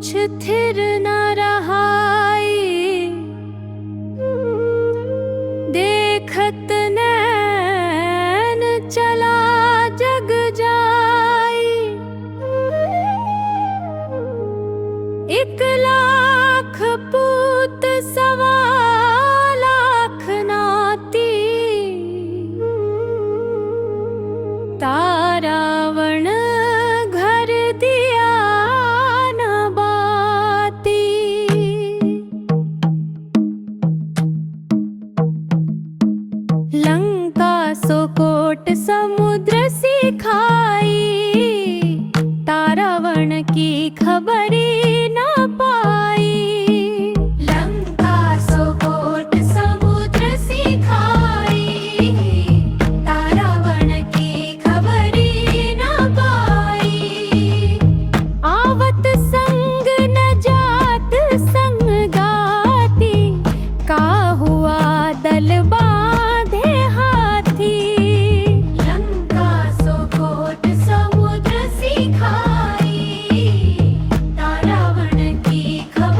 कुछ थिर न रहाई, देखत नैन चला जग जाई। 1,00,000 पूत 1,25,000 नाती, तारावण घर दिया न बाती। लंका सोकोट समुद्र सिखाई, तारावण की खबरी न पाई। लंका सोकोट समुद्र सिखाई, तारावण की खबरी न पाई। आवत संग न जात संग गाती, का हुआ दल बांधे हाथी। लंका सोकोट समुद्र सिखाई, तारावण की खबरी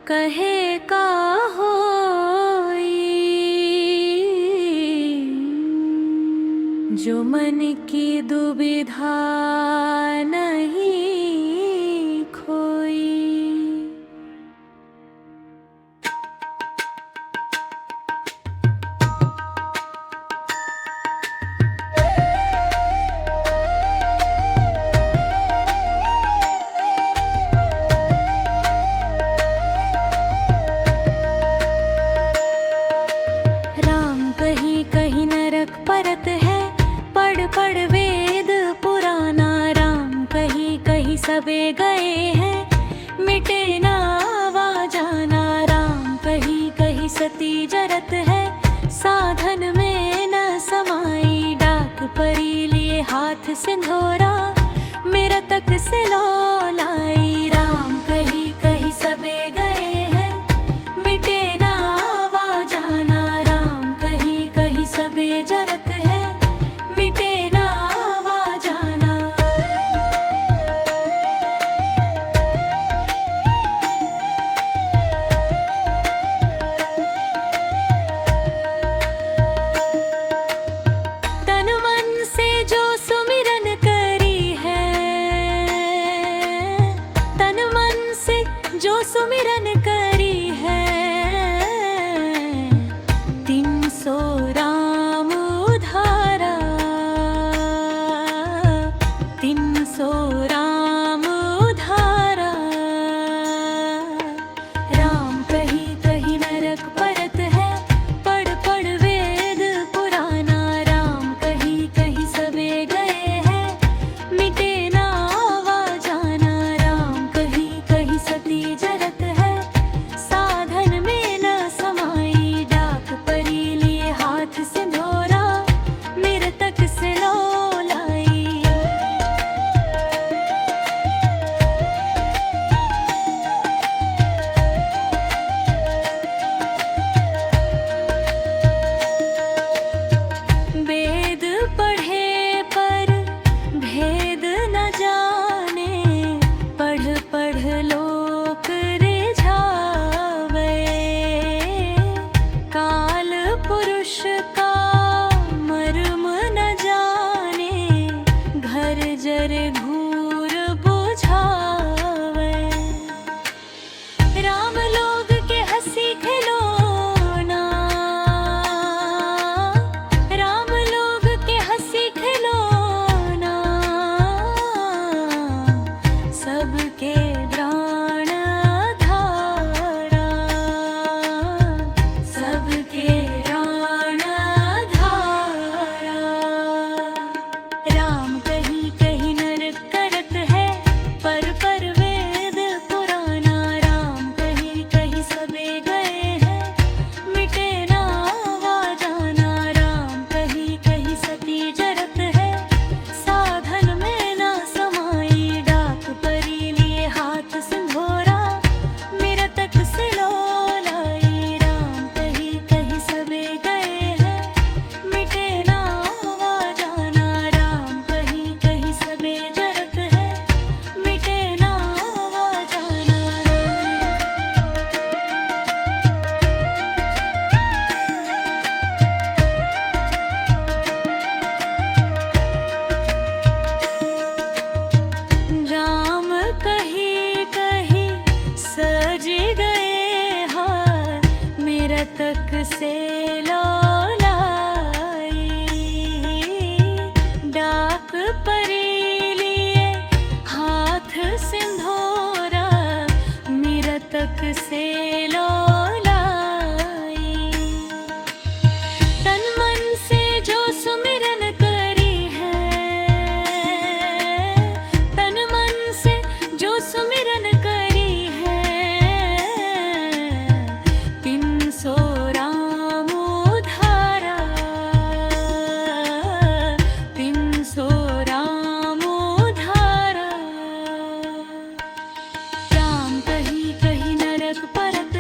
कहे का होई, जो मन की दुविधा नहीं खोई। कहीं कहीं नरक परत है, पढ़ पढ़ वेद पुराना। राम कहीं कहीं सबे गए हैं, मिटे ना आवा जाना। राम कहीं कहीं सती जरत है, साधन में न समाई। डाक परी लिए हाथ सिंधोरा, मेरा तक से लौलाई। राम कहीं कहीं सबे गए हैं, मिटे ना आवा जाना। सबे जरत है, मिटे ना आवा जाना। तन मन से जो सुमिरन करी है, तन मन से जो सुमिरन करी है, 300 राम उधारा। राम कहीं कहीं नरक परत है, पढ़ पढ़ वेद पुराना। राम कहीं कहीं सबे गए हैं, मिटे ना आवा जाना। राम कहीं कहीं सती जरत है, साधन में न समाई। डाक परी लिए हाथ सिंधोरा, मेरे तक से लौलाई। वेद पढ़े पर भेद न जाने, पढ़ पढ़ लोक रिझावे। काल पुरुष का मर्म न जाने, घर जर घूर बुझावे। राम लोग के हंसी खिलौना, राम लोग के हंसी खिलौना। सबके प्राण धारा, सबके प्राण धारा। राम कहीं कहीं नरक करत है, पर वेद पुराना। राम कहीं कहीं सबे गए हैं, मिटे ना आवा जाना। राम कहीं कहीं सती जरत है, साधन में ना समाई। डाक परी लिए हाथ सिंधोरा, मेरा तक से लौलाई। राम कहीं कहीं सबे गए हैं, मिटे ना आवा जाना। राम कहीं कहीं सबे जरत है, मिटे ना आवा जाना। राम कहीं कहीं सज गए हार, मेरा तक से लौलाई। डाक परी लिए हाथ सिंधोरा, मेरा तक से लौलाई। तन मन से जो सुमिरन करी है, तन मन से जो सुमिरन करी है, 300 राम उधारा, 300 राम उधारा। राम कहीं कहीं नरक परत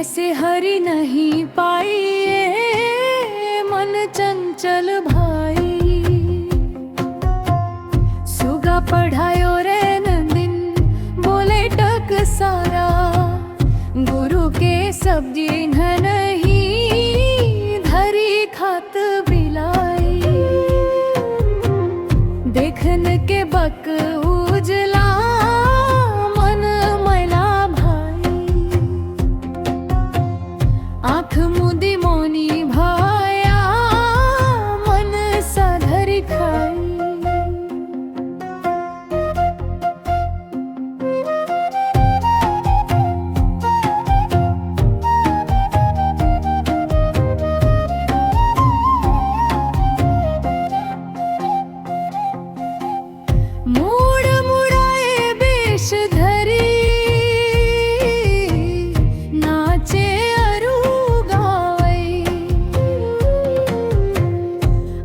कैसे हरि नहीं पाइए मन चंचल भाई। सुगा पढ़ायो रैन दिन बोले टक सारा, गुरु के सब जिन्ह नहीं धरी खात बिलाई। देखन के बक उजला मन मैला भाई, आँख मुदी मोनी भाया मन साधरी खाई। मूड मुड़ाए बेश धरी, नाचे अरु गावई।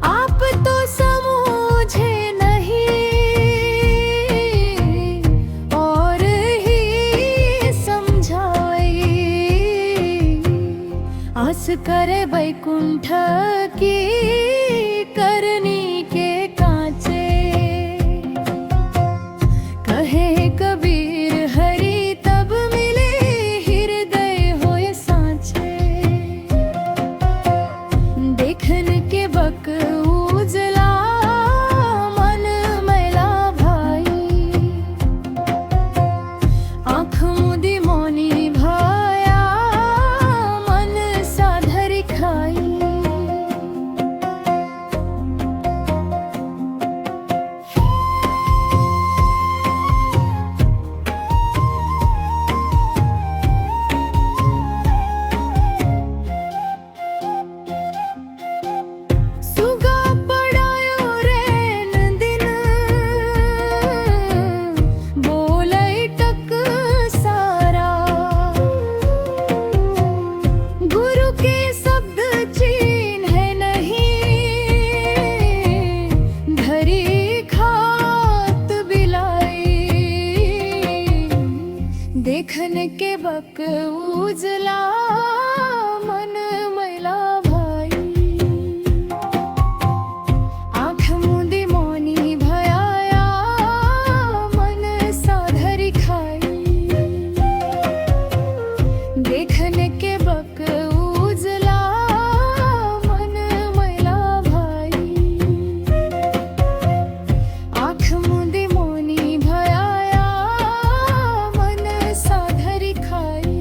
आप तो समझे नहीं और ही समझाई। आस करे वैकुंठ की करनी के कांचे, कहे कबीर हरि तब मिले हृदय होए सांचे। देखन के बक उजला मन मैला भाई, आँख मुदी मोनी भाया मन साधरी खाई। सुगा पढ़ायो रैन दिन बोलै टक सारा, गुरु के शब्द चिन्ह नहीं धरी खात बिलाई। देखन के बक उजला मन मैला भाई, आँख मुदी मोनी भयाया मन साधरी खाई। देखन के बक उजला मन मैला भाई, आँख मुदी मोनी भयाया मन साधरी खाई।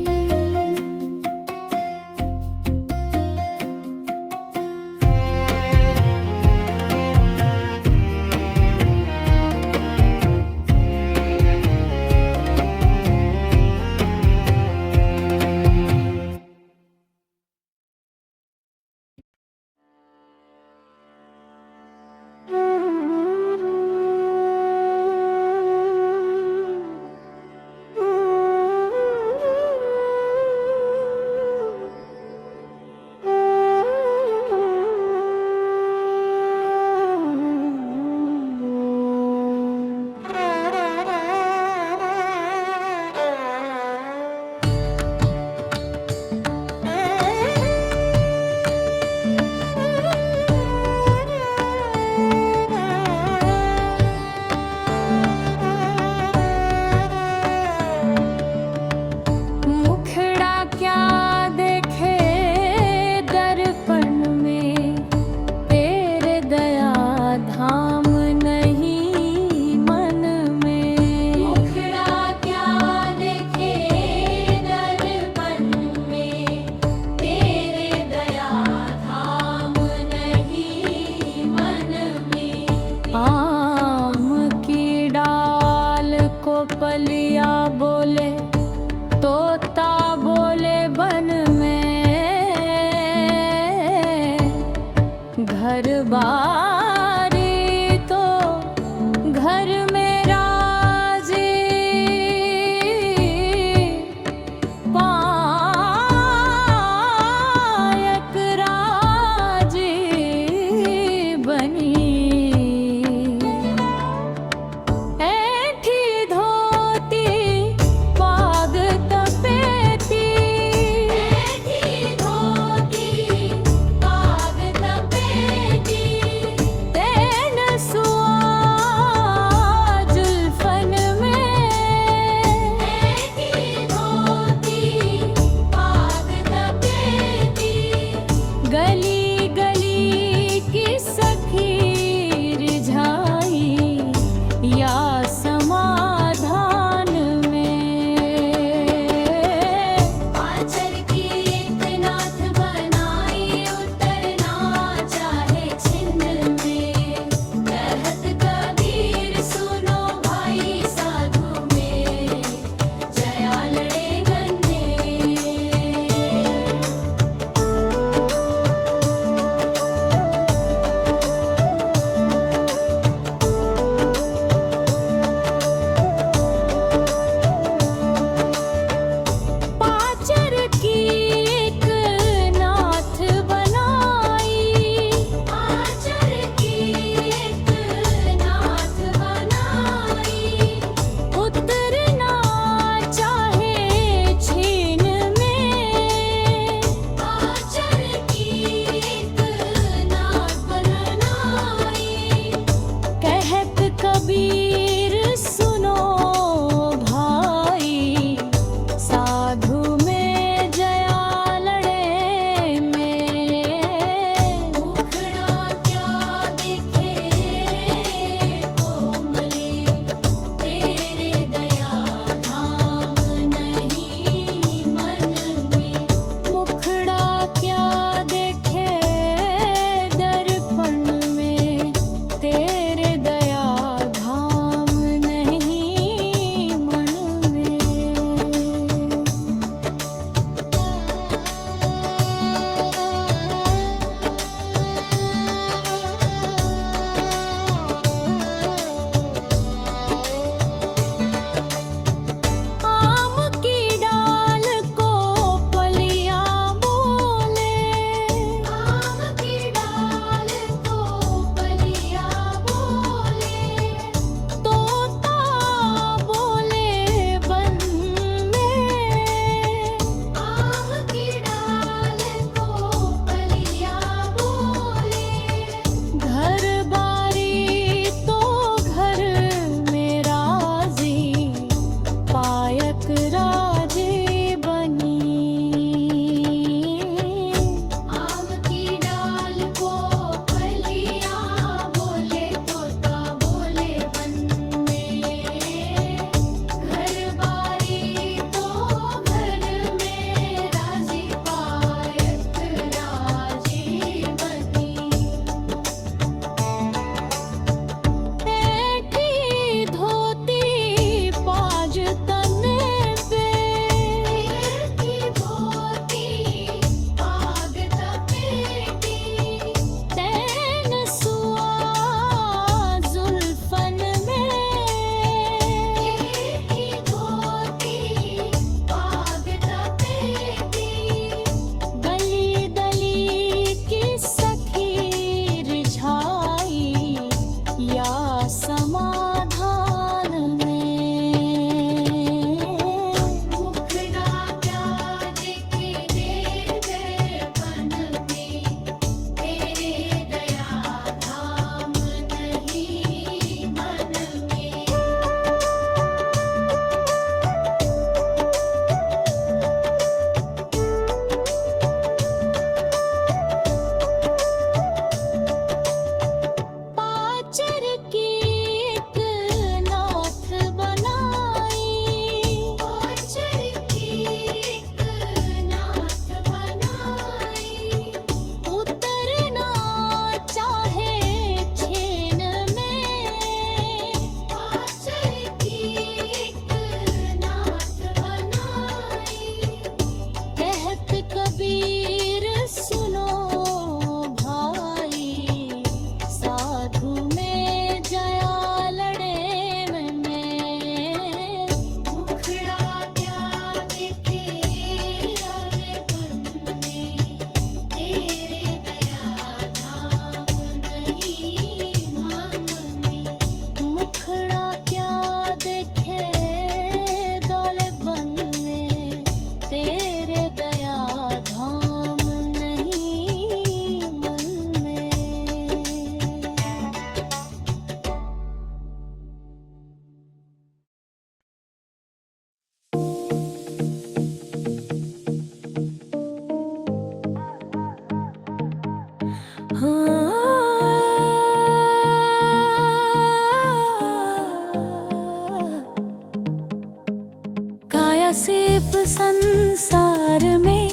सीप संसार में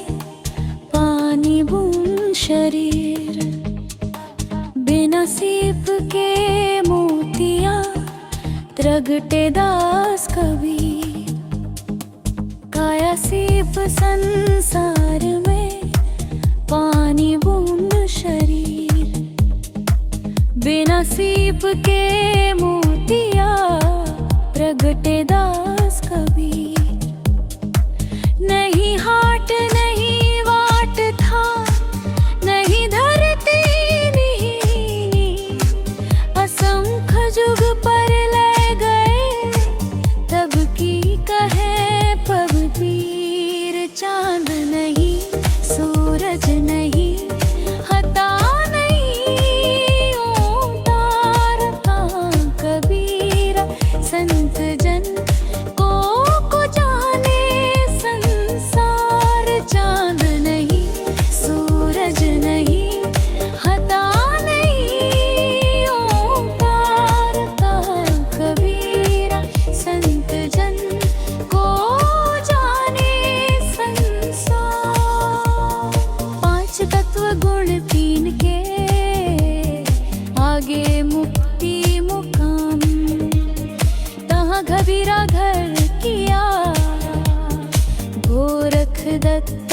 पानी बूंद शरीर, बिना सीप के मोतिया त्रगटे दास कबीर। काया सीप संसार में पानी बूंद शरीर, बिना सीप के मोतिया प्रगटे दास कबीर। नहीं हाट नहीं वाट था, नहीं धरती नहीं, असंख्य जुग पर ले गए तब की कहे पगपीर। चांद नहीं सूरज नहीं हता नहीं ओंकार था कबीर। संत जन को जाने संसार, चांद नहीं सूरज नहीं हता नहीं ओंकार था कबीर। संत जन को जाने संसार। पांच तत्व गुण तीन के आगे मुक्ति मुकाम, तहाँ कबीरा घर किया गोरख दत्त